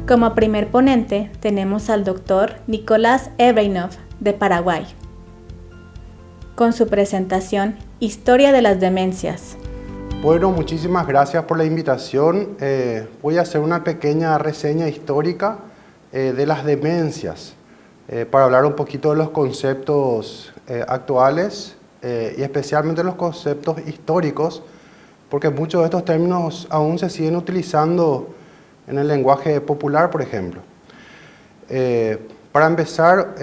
Como primer ponente tenemos al doctor Nicolás Ebreinov de Paraguay, con su presentación Historia de las demencias. Bueno, muchísimas gracias por la invitación. Voy a hacer una pequeña reseña histórica de las demencias para hablar un poquito de los conceptos actuales y especialmente los conceptos históricos, porque muchos de estos términos aún se siguen utilizando en el lenguaje popular, por ejemplo. Para empezar,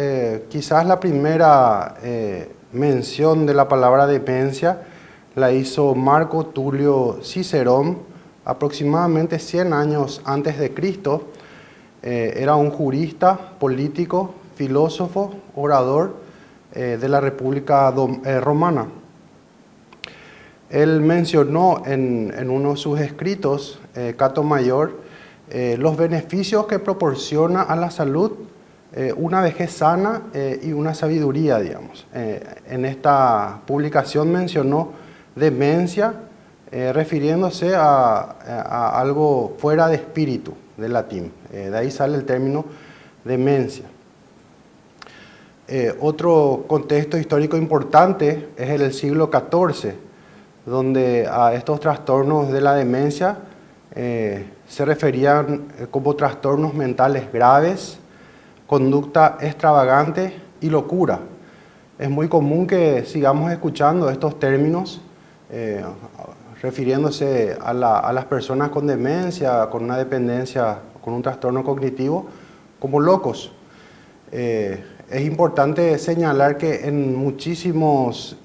quizás la primera mención de la palabra demencia la hizo Marco Tulio Cicerón aproximadamente 100 años antes de Cristo. Era un jurista, político, filósofo, orador de la República Romana. Él mencionó en uno de sus escritos, Cato Mayor, los beneficios que proporciona a la salud una vejez sana y una sabiduría, digamos. En esta publicación mencionó demencia, refiriéndose a algo fuera de espíritu, del latín. De ahí sale el término demencia. Otro contexto histórico importante es el siglo XIV, donde a estos trastornos de la demencia se referían como trastornos mentales graves, conducta extravagante y locura. Es muy común que sigamos escuchando estos términos refiriéndose a las personas con demencia, con una dependencia, con un trastorno cognitivo, como locos. Es importante señalar que en muchísimos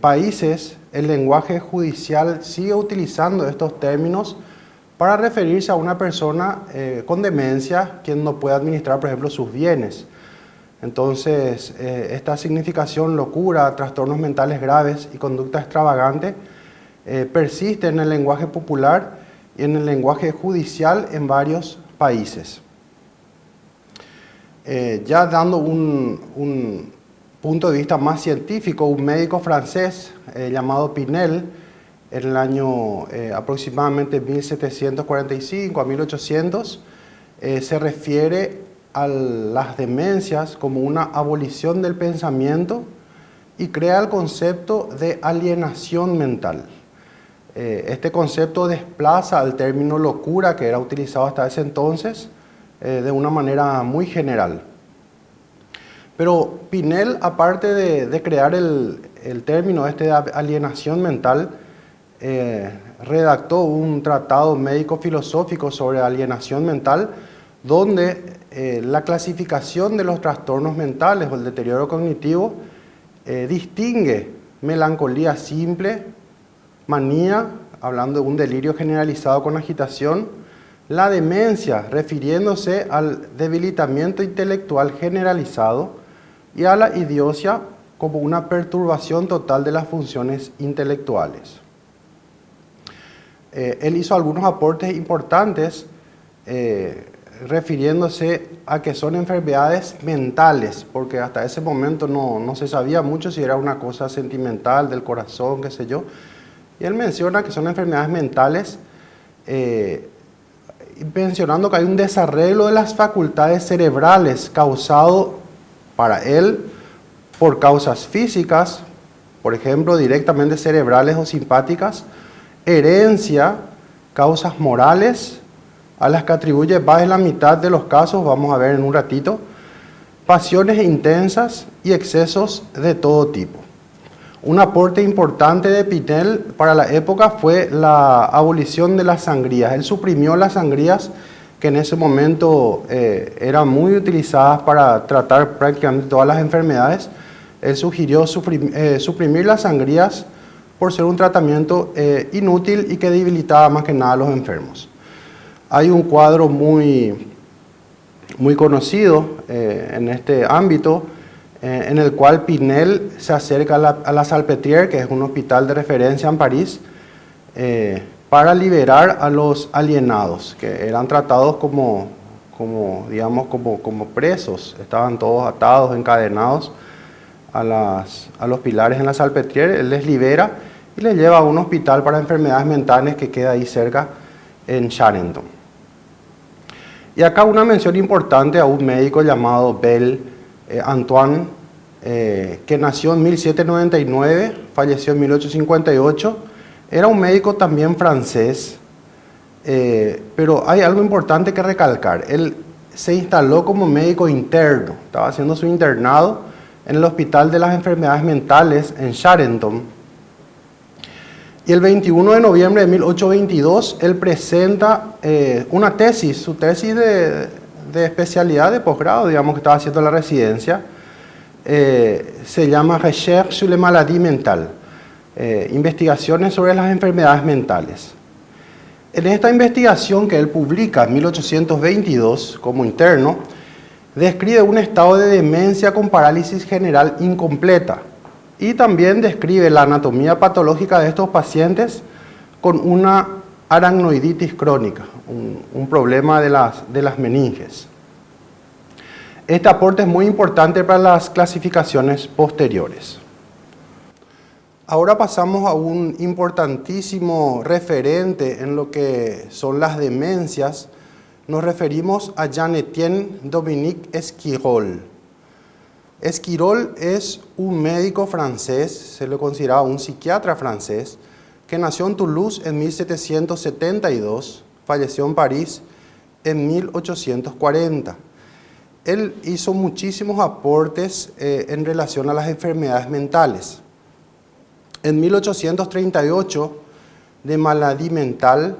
países el lenguaje judicial sigue utilizando estos términos para referirse a una persona con demencia quien no puede administrar, por ejemplo, sus bienes. Entonces, esta significación, locura, trastornos mentales graves y conducta extravagante, persiste en el lenguaje popular y en el lenguaje judicial en varios países. Ya dando un punto de vista más científico, un médico francés llamado Pinel, en el año aproximadamente 1745 a 1800, se refiere a las demencias como una abolición del pensamiento y crea el concepto de alienación mental. Este concepto desplaza al término locura que era utilizado hasta ese entonces de una manera muy general. Pero Pinel, aparte de crear el término de alienación mental, redactó un tratado médico-filosófico sobre alienación mental, donde la clasificación de los trastornos mentales o el deterioro cognitivo distingue melancolía simple, manía, hablando de un delirio generalizado con agitación, la demencia, refiriéndose al debilitamiento intelectual generalizado, y a la idiocia como una perturbación total de las funciones intelectuales. Él hizo algunos aportes importantes refiriéndose a que son enfermedades mentales, porque hasta ese momento no se sabía mucho si era una cosa sentimental, del corazón, qué sé yo. Y él menciona que son enfermedades mentales, mencionando que hay un desarreglo de las facultades cerebrales causado para él por causas físicas, por ejemplo, directamente cerebrales o simpáticas, herencia, causas morales, a las que atribuye más de la mitad de los casos, vamos a ver en un ratito, pasiones intensas y excesos de todo tipo. Un aporte importante de Pinel para la época fue la abolición de las sangrías. Él suprimió las sangrías que en ese momento eran muy utilizadas para tratar prácticamente todas las enfermedades. Él sugirió suprimir las sangrías por ser un tratamiento inútil y que debilitaba más que nada a los enfermos. Hay un cuadro muy conocido en este ámbito, en el cual Pinel se acerca a la Salpêtrière, que es un hospital de referencia en París, para liberar a los alienados, que eran tratados como presos, estaban todos atados, encadenados a los pilares en la Salpêtrière. Él les libera y les lleva a un hospital para enfermedades mentales que queda ahí cerca, en Charenton. Y acá una mención importante a un médico llamado Bell Antoine, que nació en 1799, falleció en 1858. Era un médico también francés, pero hay algo importante que recalcar. Él se instaló como médico interno, estaba haciendo su internado en el Hospital de las Enfermedades Mentales en Charenton. Y el 21 de noviembre de 1822, él presenta una tesis, su tesis de especialidad de posgrado, digamos, que estaba haciendo la residencia. Se llama Recherche sur les maladies mentales, investigaciones sobre las enfermedades mentales. En esta investigación que él publica en 1822 como interno, describe un estado de demencia con parálisis general incompleta y también describe la anatomía patológica de estos pacientes con una aracnoiditis crónica, un problema de las meninges. Este aporte es muy importante para las clasificaciones posteriores. Ahora pasamos a un importantísimo referente en lo que son las demencias. Nos referimos a Jean-Étienne Dominique Esquirol. Esquirol es un médico francés, se le consideraba un psiquiatra francés, que nació en Toulouse en 1772, falleció en París en 1840. Él hizo muchísimos aportes en relación a las enfermedades mentales. En 1838, de Maladie Mentale,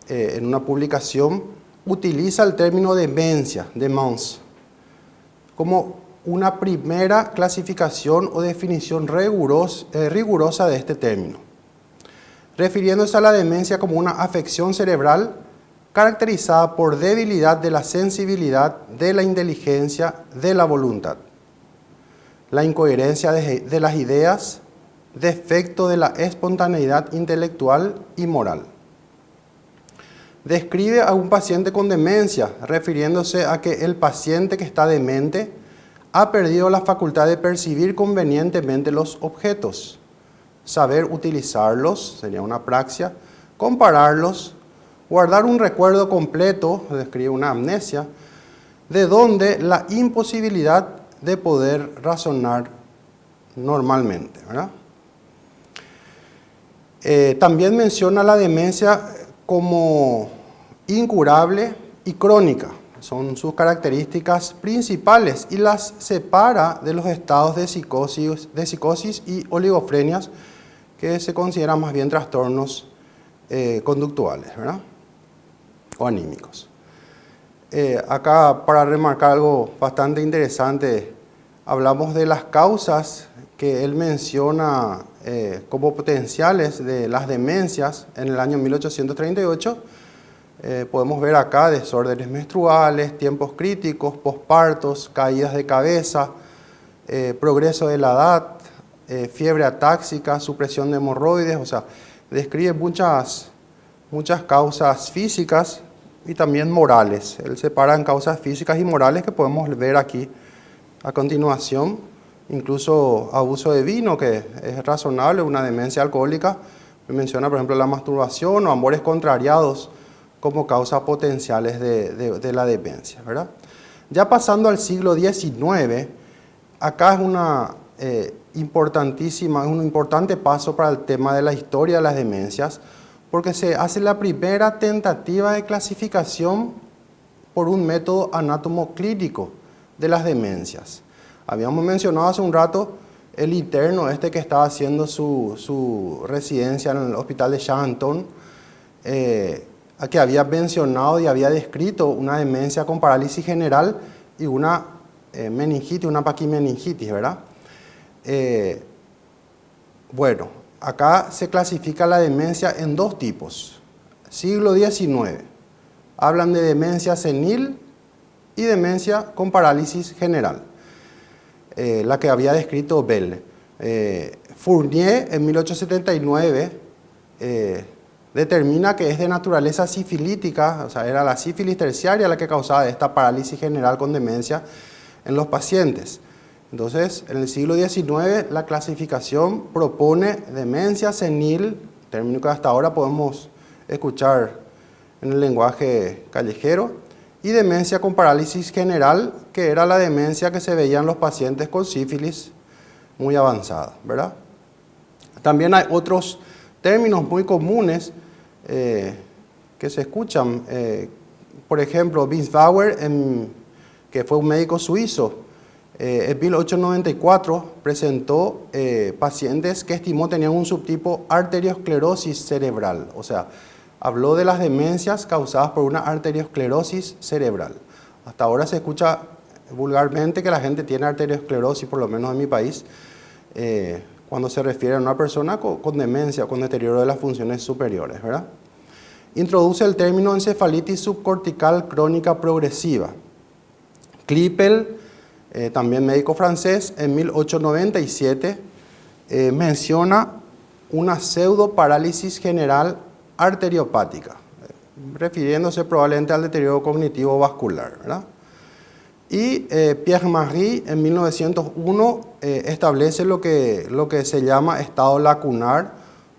en una publicación, utiliza el término demencia, demence, como una primera clasificación o definición rigurosa de este término, refiriéndose a la demencia como una afección cerebral caracterizada por debilidad de la sensibilidad, de la inteligencia, de la voluntad, la incoherencia de las ideas, defecto de la espontaneidad intelectual y moral. Describe a un paciente con demencia, refiriéndose a que el paciente que está demente ha perdido la facultad de percibir convenientemente los objetos, saber utilizarlos, sería una praxia, compararlos, guardar un recuerdo completo, describe una amnesia, de donde la imposibilidad de poder razonar normalmente, ¿verdad? También menciona la demencia como incurable y crónica. Son sus características principales y las separa de los estados de psicosis y oligofrenias, que se consideran más bien trastornos conductuales, ¿verdad? O anímicos. Acá, para remarcar algo bastante interesante, hablamos de las causas que él menciona como potenciales de las demencias en el año 1838. Podemos ver acá desórdenes menstruales, tiempos críticos, pospartos, caídas de cabeza, progreso de la edad, fiebre atáxica, supresión de hemorroides, o sea, describe muchas causas físicas y también morales. Él separa en causas físicas y morales que podemos ver aquí a continuación. Incluso abuso de vino, que es razonable, una demencia alcohólica. Menciona, por ejemplo, la masturbación o amores contrariados como causas potenciales de la demencia, ¿verdad? Ya pasando al siglo XIX, acá es un importante paso para el tema de la historia de las demencias, porque se hace la primera tentativa de clasificación por un método anátomo-clínico de las demencias. Habíamos mencionado hace un rato el interno que estaba haciendo su residencia en el hospital de Charenton, que había mencionado y había descrito una demencia con parálisis general y una meningitis, una paquimeningitis, ¿verdad? Bueno, acá se clasifica la demencia en dos tipos. Siglo XIX, hablan de demencia senil y demencia con parálisis general. La que había descrito Bell. Fournier, en 1879, determina que es de naturaleza sifilítica, o sea, era la sífilis terciaria la que causaba esta parálisis general con demencia en los pacientes. Entonces, en el siglo XIX, la clasificación propone demencia senil, término que hasta ahora podemos escuchar en el lenguaje callejero, y demencia con parálisis general, que era la demencia que se veía en los pacientes con sífilis muy avanzada, ¿verdad? También hay otros términos muy comunes que se escuchan. Por ejemplo, Binsbauer, que fue un médico suizo, en 1894 presentó pacientes que estimó tenían un subtipo arteriosclerosis cerebral, o sea, habló de las demencias causadas por una arteriosclerosis cerebral. Hasta ahora se escucha vulgarmente que la gente tiene arteriosclerosis, por lo menos en mi país, cuando se refiere a una persona con demencia o con deterioro de las funciones superiores, ¿verdad? Introduce el término encefalitis subcortical crónica progresiva. Klippel, también médico francés, en 1897 menciona una pseudoparálisis general arteriopática, refiriéndose probablemente al deterioro cognitivo vascular, ¿verdad? Y Pierre-Marie en 1901 establece lo que se llama estado lacunar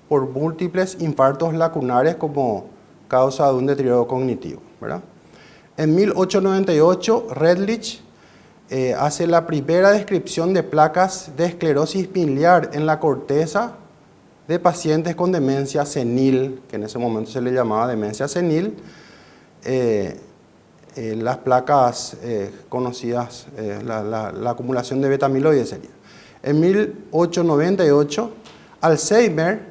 por múltiples infartos lacunares como causa de un deterioro cognitivo, ¿verdad? En 1898 Redlich hace la primera descripción de placas de esclerosis biliar en la corteza de pacientes con demencia senil, que en ese momento se le llamaba demencia senil. Las placas conocidas, la acumulación de beta-amiloide sería. En 1898, Alzheimer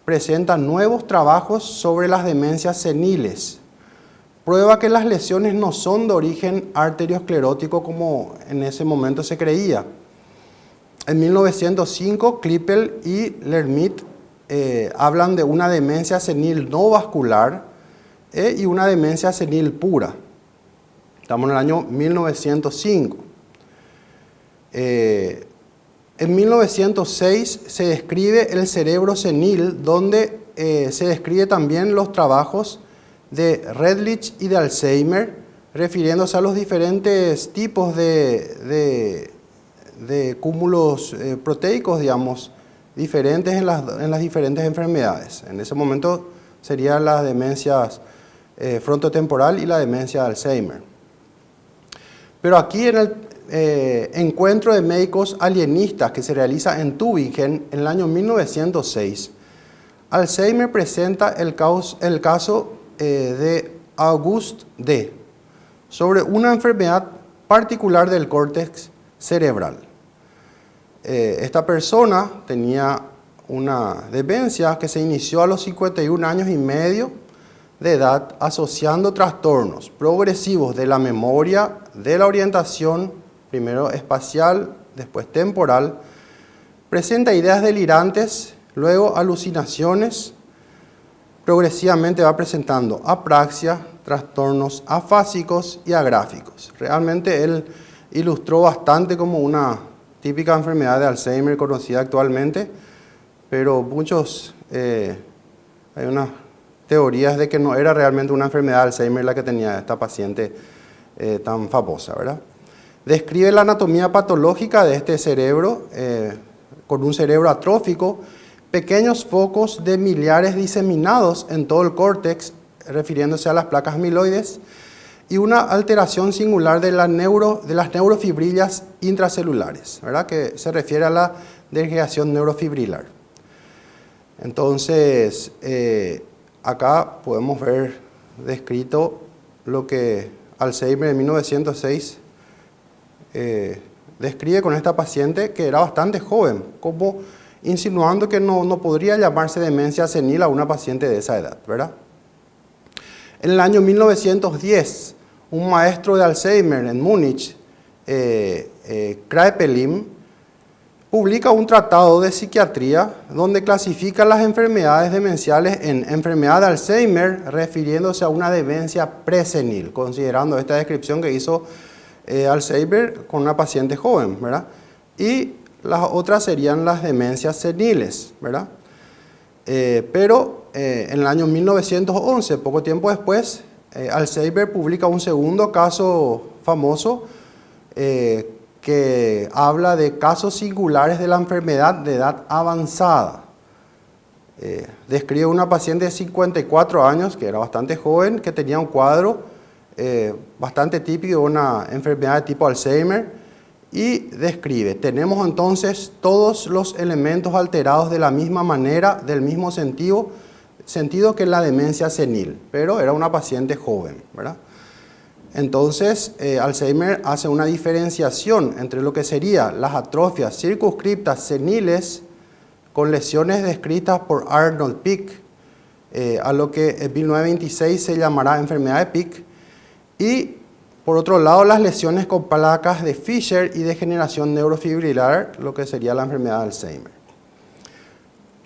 presenta nuevos trabajos sobre las demencias seniles. Prueba que las lesiones no son de origen arteriosclerótico como en ese momento se creía. En 1905, Klippel y Lermit hablan de una demencia senil no vascular y una demencia senil pura. Estamos en el año 1905. En 1906 se describe el cerebro senil, donde se describe también los trabajos de Redlich y de Alzheimer, refiriéndose a los diferentes tipos de cúmulos proteicos, digamos, diferentes en las diferentes enfermedades. En ese momento serían las demencias frontotemporal y la demencia de Alzheimer. Pero aquí en el encuentro de médicos alienistas que se realiza en Tübingen en el año 1906, Alzheimer presenta el caso de August D. sobre una enfermedad particular del córtex cerebral. Esta persona tenía una demencia que se inició a los 51 años y medio de edad, asociando trastornos progresivos de la memoria, de la orientación, primero espacial, después temporal, presenta ideas delirantes, luego alucinaciones, progresivamente va presentando apraxia, trastornos afásicos y agráficos. Realmente él ilustró bastante como una típica enfermedad de Alzheimer conocida actualmente, pero hay unas teorías de que no era realmente una enfermedad de Alzheimer la que tenía esta paciente tan famosa, ¿verdad? Describe la anatomía patológica de este cerebro, con un cerebro atrófico, pequeños focos de miliares diseminados en todo el córtex, refiriéndose a las placas amiloides, y una alteración singular de las neurofibrillas intracelulares, ¿verdad? Que se refiere a la degeneración neurofibrilar. Entonces, acá podemos ver descrito lo que Alzheimer en 1906 describe con esta paciente que era bastante joven, como insinuando que no podría llamarse demencia senil a una paciente de esa edad, ¿verdad? En el año 1910, un maestro de Alzheimer en Múnich, Kraepelin, publica un tratado de psiquiatría donde clasifica las enfermedades demenciales en enfermedad de Alzheimer, refiriéndose a una demencia presenil, considerando esta descripción que hizo Alzheimer con una paciente joven, ¿verdad? Y las otras serían las demencias seniles, ¿verdad? Pero en el año 1911, poco tiempo después, Alzheimer publica un segundo caso famoso que habla de casos singulares de la enfermedad de edad avanzada. Describe una paciente de 54 años, que era bastante joven, que tenía un cuadro bastante típico de una enfermedad de tipo Alzheimer, y describe: tenemos entonces todos los elementos alterados de la misma manera, del mismo sentido que la demencia senil, pero era una paciente joven, ¿verdad? Entonces, Alzheimer hace una diferenciación entre lo que serían las atrofias circunscriptas seniles con lesiones descritas por Arnold Pick, a lo que en 1926 se llamará enfermedad de Pick, y por otro lado las lesiones con placas de Fischer y degeneración neurofibrilar, lo que sería la enfermedad de Alzheimer.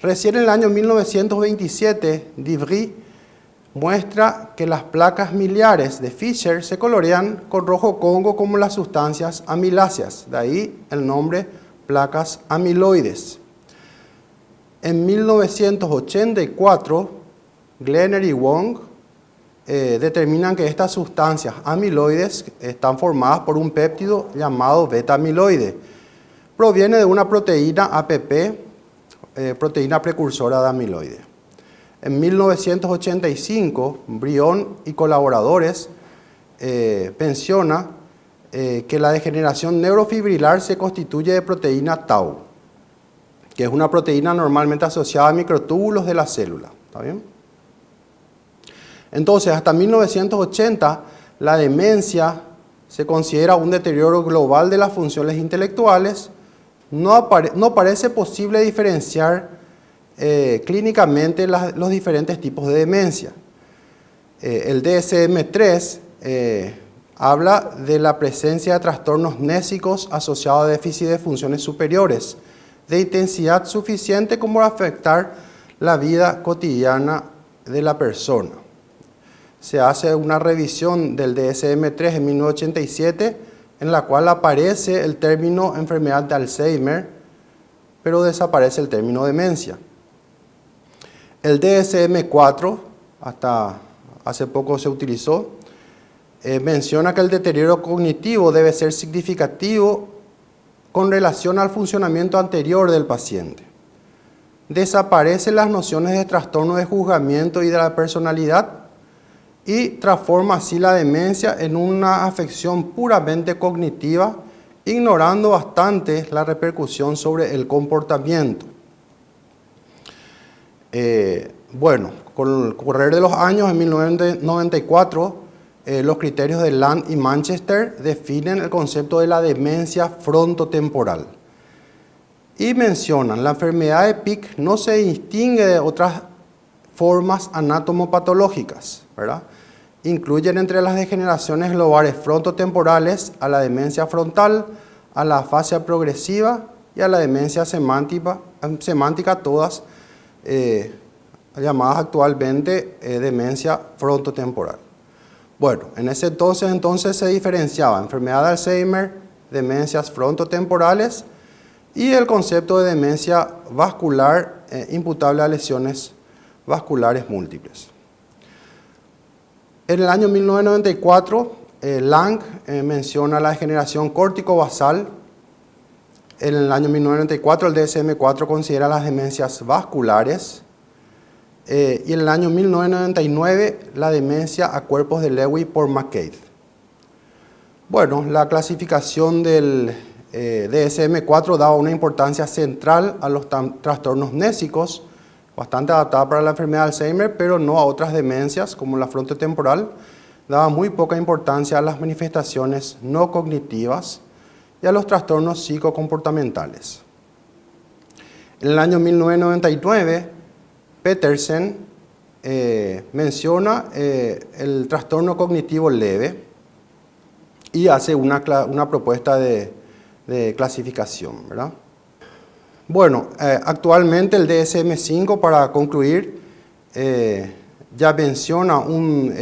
Recién en el año 1927, Divry muestra que las placas miliares de Fischer se colorean con rojo congo como las sustancias amiláceas, de ahí el nombre placas amiloides. En 1984, Glenner y Wong determinan que estas sustancias amiloides están formadas por un péptido llamado beta-amiloide. Proviene de una proteína APP, proteína precursora de amiloide. En 1985, Brion y colaboradores menciona que la degeneración neurofibrilar se constituye de proteína tau, que es una proteína normalmente asociada a microtúbulos de la célula. ¿Está bien? Entonces, hasta 1980, la demencia se considera un deterioro global de las funciones intelectuales. No parece posible diferenciar clínicamente los diferentes tipos de demencia. El DSM-3 habla de la presencia de trastornos nésicos asociados a déficit de funciones superiores, de intensidad suficiente como para afectar la vida cotidiana de la persona. Se hace una revisión del DSM-3 en 1987, en la cual aparece el término enfermedad de Alzheimer, pero desaparece el término demencia. El DSM-4, hasta hace poco se utilizó, menciona que el deterioro cognitivo debe ser significativo con relación al funcionamiento anterior del paciente. Desaparecen las nociones de trastorno de juzgamiento y de la personalidad y transforma así la demencia en una afección puramente cognitiva, ignorando bastante la repercusión sobre el comportamiento. Bueno, con el correr de los años, en 1994, los criterios de Land y Manchester definen el concepto de la demencia frontotemporal y mencionan: la enfermedad de Pick no se distingue de otras formas anatomopatológicas, ¿verdad? Incluyen entre las degeneraciones globales frontotemporales a la demencia frontal, a la afasia progresiva y a la demencia semántica, todas llamadas actualmente demencia frontotemporal. Bueno, en ese entonces se diferenciaba enfermedad de Alzheimer, demencias frontotemporales y el concepto de demencia vascular imputable a lesiones vasculares múltiples. En el año 1994, Lang menciona la degeneración córtico-basal. En el año 1994, el DSM-4 considera las demencias vasculares. Y en el año 1999, la demencia a cuerpos de Lewy por McCabe. Bueno, la clasificación del DSM-4 daba una importancia central a los trastornos nésicos, bastante adaptada para la enfermedad de Alzheimer, pero no a otras demencias como la frontotemporal. Daba muy poca importancia a las manifestaciones no cognitivas y a los trastornos psicocomportamentales. En el año 1999, Petersen menciona el trastorno cognitivo leve y hace una propuesta de clasificación, ¿verdad? Bueno, actualmente el DSM-5, para concluir, ya menciona un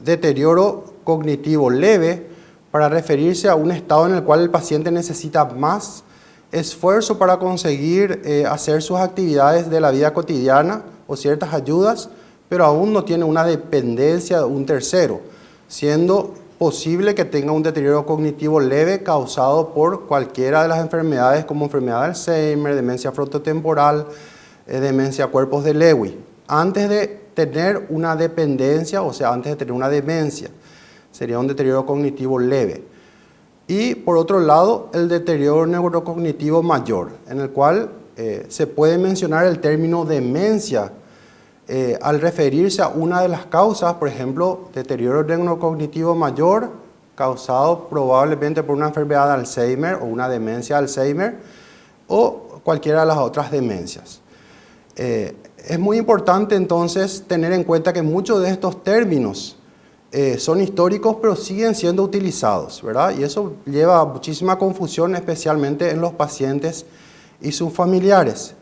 deterioro cognitivo leve para referirse a un estado en el cual el paciente necesita más esfuerzo para conseguir hacer sus actividades de la vida cotidiana o ciertas ayudas, pero aún no tiene una dependencia de un tercero, siendo posible que tenga un deterioro cognitivo leve causado por cualquiera de las enfermedades como enfermedad de Alzheimer, demencia frontotemporal, demencia cuerpos de Lewy, antes de tener una dependencia, o sea, antes de tener una demencia. sería un deterioro cognitivo leve. Y por otro lado, el deterioro neurocognitivo mayor, en el cual se puede mencionar el término demencia al referirse a una de las causas, por ejemplo, deterioro neurocognitivo mayor causado probablemente por una enfermedad de Alzheimer o una demencia de Alzheimer o cualquiera de las otras demencias. Es muy importante entonces tener en cuenta que muchos de estos términos son históricos pero siguen siendo utilizados, ¿verdad? Y eso lleva a muchísima confusión, especialmente en los pacientes y sus familiares.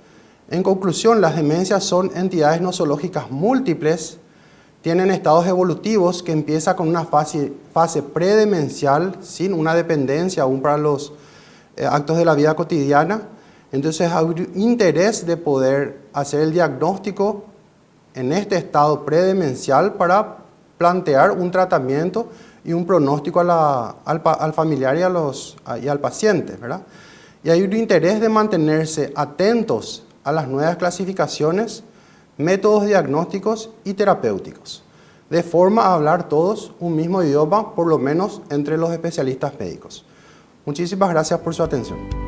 En conclusión, las demencias son entidades nosológicas múltiples, tienen estados evolutivos que empiezan con una fase predemencial sin una dependencia aún para los actos de la vida cotidiana. Entonces hay un interés de poder hacer el diagnóstico en este estado predemencial para plantear un tratamiento y un pronóstico al familiar y al paciente, ¿verdad? Y hay un interés de mantenerse atentos a las nuevas clasificaciones, métodos diagnósticos y terapéuticos, de forma a hablar todos un mismo idioma, por lo menos entre los especialistas médicos. Muchísimas gracias por su atención.